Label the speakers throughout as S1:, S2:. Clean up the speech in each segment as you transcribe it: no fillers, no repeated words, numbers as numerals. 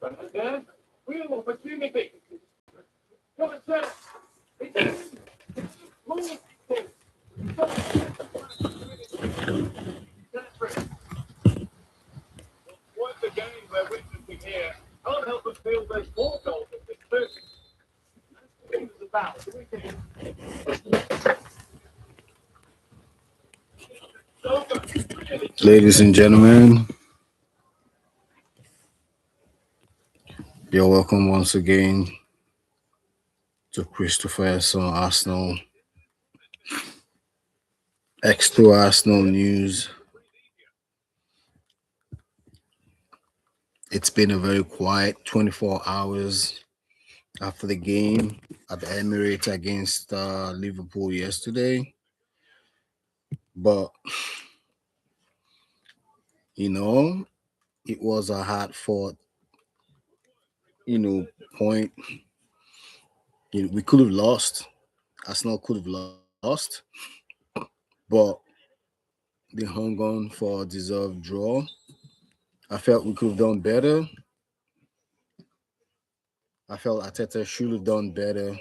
S1: Real opportunity. Once again, we're witnessing here. Can't help but feel there's more goals in this too. That's what about.
S2: Ladies and gentlemen, you're welcome once again to Christopher's on Arsenal X2 Arsenal news. It's been a very quiet 24 hours after the game at the Emirates against Liverpool yesterday. But, it was a hard fought, point. We could have lost. Arsenal could have lost. But they hung on for a deserved draw. I felt we could have done better. I felt Arteta should have done better.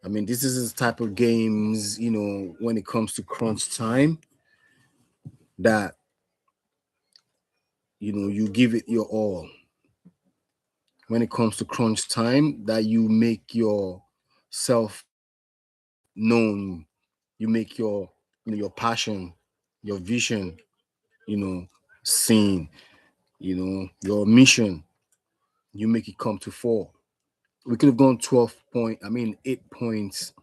S2: I mean, this is the type of games, when it comes to crunch time, that, you give it your all. When it comes to crunch time, that you make yourself known, you make your passion, your vision, seen, your mission, you make it come to fore. We could have gone 8 points,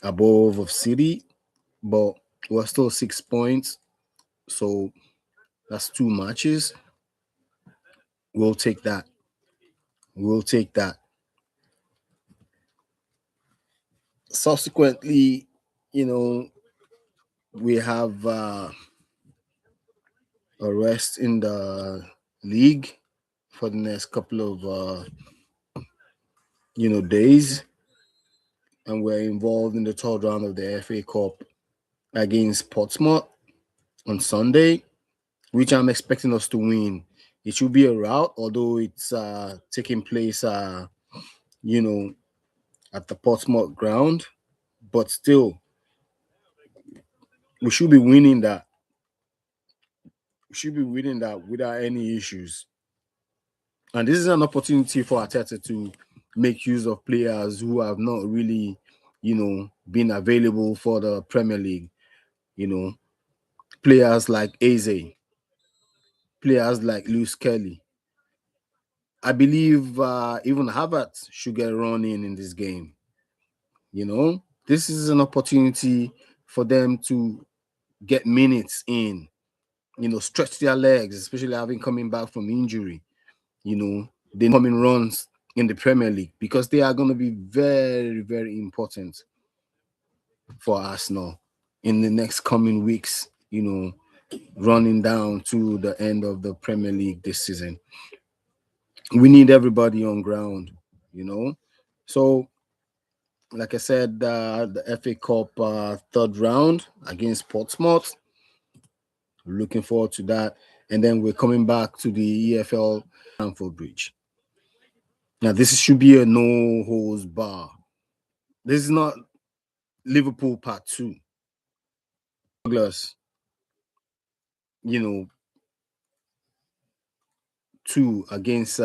S2: above of City, but we're still 6 points. So that's 2 matches. We'll take that. Subsequently, we have a rest in the league for the next couple of days, and we're involved in the third round of the FA Cup against Portsmouth on Sunday, which I'm expecting us to win. It should be a rout, although it's taking place, at the Portsmouth ground, but still, we should be winning that. We should be winning that without any issues. And this is an opportunity for Arteta to make use of players who have not really, been available for the Premier League. Players like Eze, players like Lewis Kelly. I believe even Havertz should get run in this game. This is an opportunity for them to get minutes in, stretch their legs, especially having coming back from injury. They coming runs in the Premier League because they are going to be very, very important for Arsenal in the next coming weeks, running down to the end of the Premier League this season. We need everybody on ground, So, like I said, the FA Cup third round against Portsmouth. Looking forward to that. And then we're coming back to the EFL Stamford Bridge. Now, this should be a no-holds bar. This is not Liverpool Part 2. Douglas, 2 against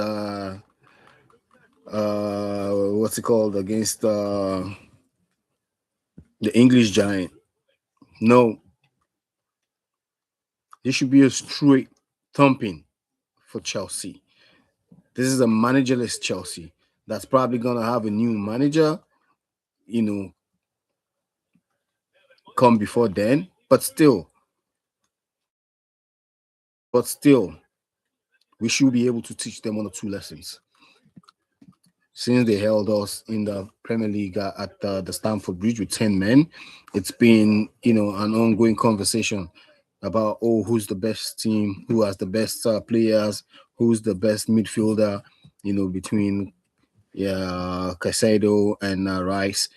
S2: what's it called? Against the English giant. No. This should be a straight thumping for Chelsea. This is a managerless Chelsea that's probably going to have a new manager, come before then. But still, we should be able to teach them 1 or 2 lessons. Since they held us in the Premier League at the Stamford Bridge with 10 men, it's been, an ongoing conversation about, who's the best team, who has the best players, who's the best midfielder, between Caicedo and Rice.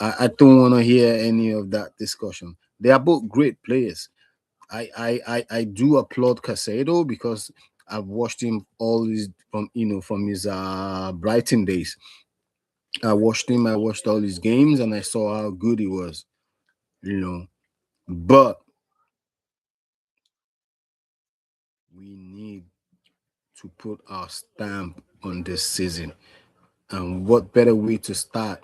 S2: I don't want to hear any of that discussion. They are both great players. I do applaud Caicedo because I've watched him all his from his Brighton days. I watched him. I watched all his games, and I saw how good he was. You know, but we need to put our stamp on this season. And what better way to start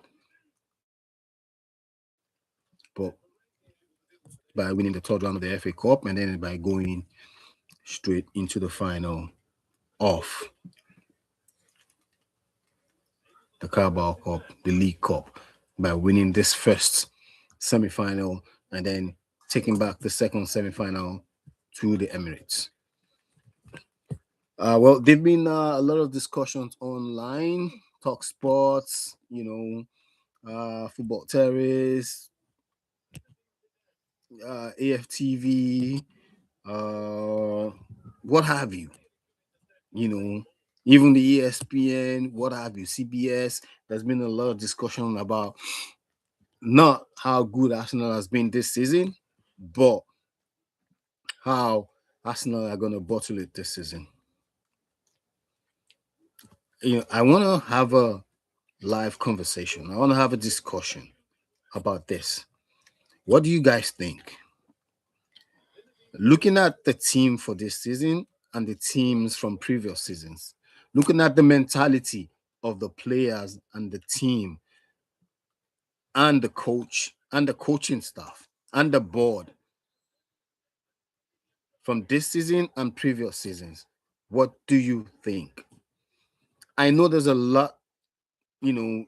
S2: but by winning the third round of the FA Cup and then by going straight into the final of the Carabao Cup, the League Cup, by winning this first semi-final and then taking back the second semi-final to the Emirates. Well, there've been a lot of discussions online, Talk Sports, Football Terrace, AFTV, uh, what have you, you know, even the ESPN, what have you, CBS. There's been a lot of discussion about not how good Arsenal has been this season, but how Arsenal are going to bottle it this season. I want to have a live conversation. I want to have a discussion about this. What do you guys think? Looking at the team for this season and the teams from previous seasons, looking at the mentality of the players and the team and the coach and the coaching staff and the board from this season and previous seasons, what do you think? I know there's a lot, you know,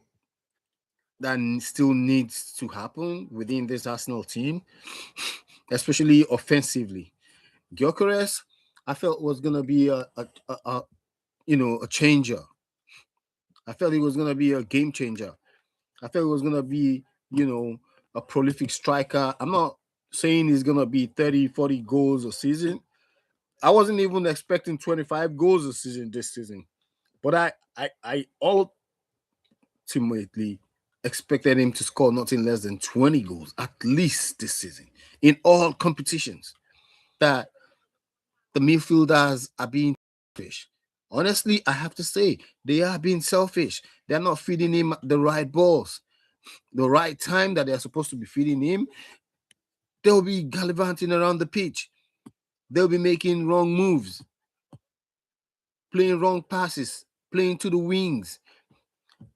S2: that still needs to happen within this Arsenal team, especially offensively. Gyökeres, I felt was gonna be a changer. I felt he was gonna be a game changer. I felt he was gonna be, a prolific striker. I'm not saying he's gonna be 30, 40 goals a season. I wasn't even expecting 25 goals a season this season. But I ultimately expected him to score nothing less than 20 goals at least this season in all competitions. That the midfielders are being selfish. Honestly, I have to say, they are being selfish. They're not feeding him the right balls, the right time that they're supposed to be feeding him. They'll be gallivanting around the pitch. They'll be making wrong moves, playing wrong passes, playing to the wings.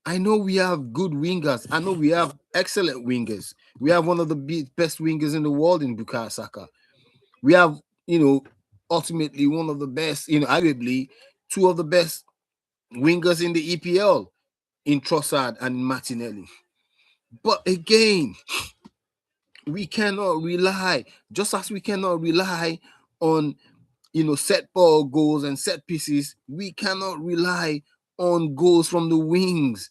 S2: I know we have good wingers. I know we have excellent wingers. We have one of the best wingers in the world in Bukayo Saka. We have, ultimately one of the best, arguably two of the best wingers in the EPL in Trossard and Martinelli. But again, we cannot rely, just as we cannot rely on, set ball goals and set pieces, we cannot rely on goals from the wings.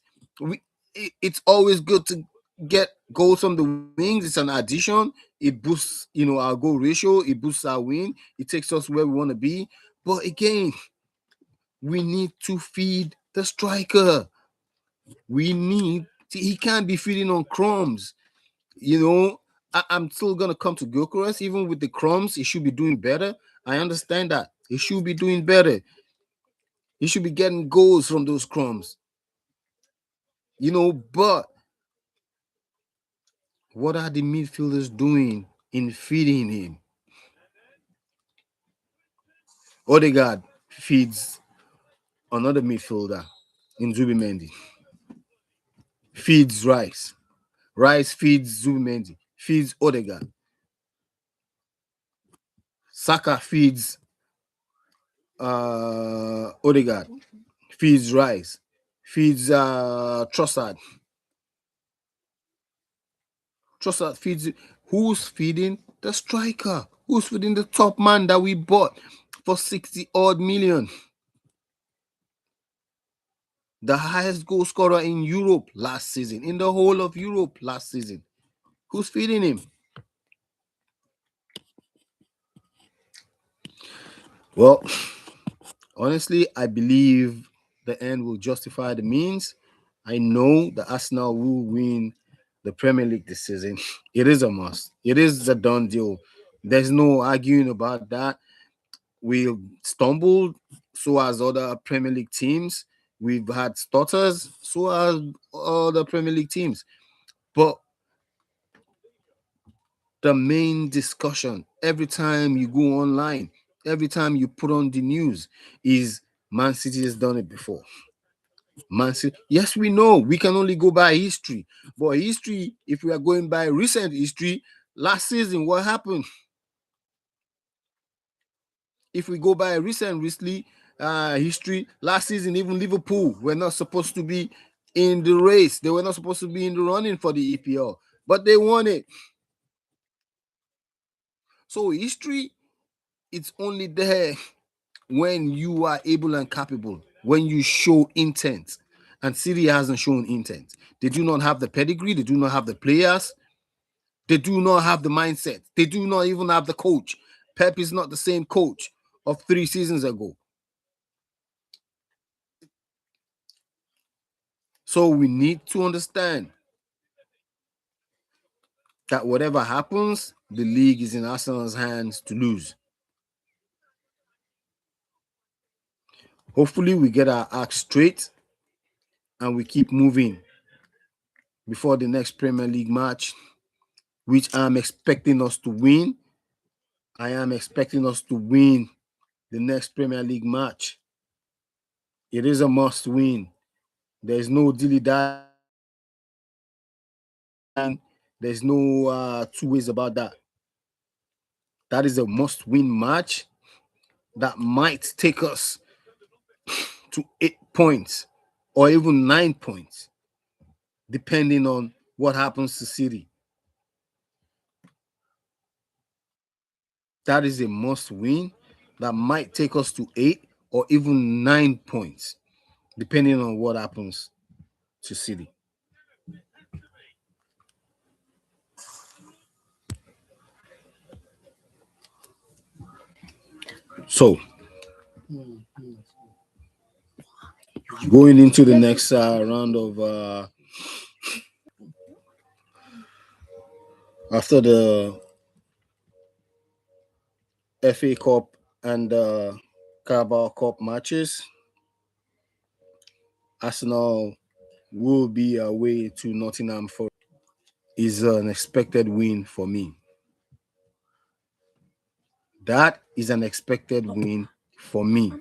S2: It's always good to get goals from the wings. It's an addition. It boosts, our goal ratio. It boosts our win. It takes us where we want to be. But again, we need to feed the striker. He can't be feeding on crumbs. I'm still gonna come to Gyökeres. Even with the crumbs, he should be doing better. I understand that. He should be doing better. He should be getting goals from those crumbs. But what are the midfielders doing in feeding him? Odegaard feeds another midfielder in Zubimendi. Feeds Rice. Rice feeds Zubimendi. Feeds Odegaard. Saka feeds Odegaard. Feeds Rice. Feeds Trossard. Trossard feeds. Who's feeding the striker? Who's feeding the top man that we bought for 60 odd million? The highest goal scorer in Europe last season, in the whole of Europe last season. Who's feeding him? Well, honestly, I believe the end will justify the means. I know that Arsenal will win the Premier League this season. It is a must. It is a done deal. There's no arguing about that. We stumbled So as other Premier League teams, we've had stutters. So as other Premier League teams. But the main discussion every time you go online, every time you put on the news, is Man City has done it before. Man City, yes, we know we can only go by history, but history, if we are going by recent history, last season, what happened? If we go by history, last season, even Liverpool were not supposed to be in the race. They were not supposed to be in the running for the EPL, but they won it. So history, it's only there when you are able and capable, when you show intent. And City hasn't shown intent. They do not have the pedigree, they do not have the players, they do not have the mindset, they do not even have the coach. Pep is not the same coach of 3 seasons ago. So we need to understand that whatever happens, the league is in Arsenal's hands to lose. Hopefully, we get our act straight and we keep moving before the next Premier League match, which I'm expecting us to win. I am expecting us to win the next Premier League match. It is a must win. There's no dilly dallying. There's no two ways about that. That is a must win match that might take us to 8 points or even 9 points, depending on what happens to City. That is a must win that might take us to 8 or even 9 points, depending on what happens to City. So, going into the next round of after the FA Cup and Carabao Cup matches, Arsenal will be away to Nottingham Forest. Is an expected win for me. That is an expected win for me.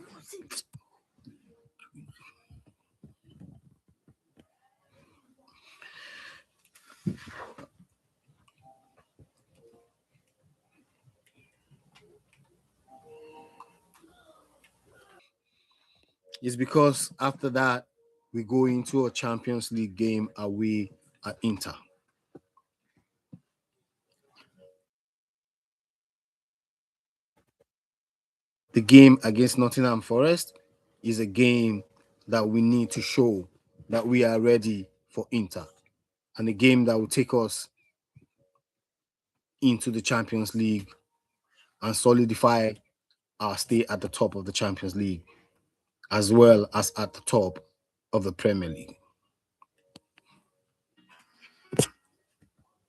S2: It's because after that, we go into a Champions League game away at Inter. The game against Nottingham Forest is a game that we need to show that we are ready for Inter, and a game that will take us into the Champions League and solidify our stay at the top of the Champions League as well as at the top of the Premier League.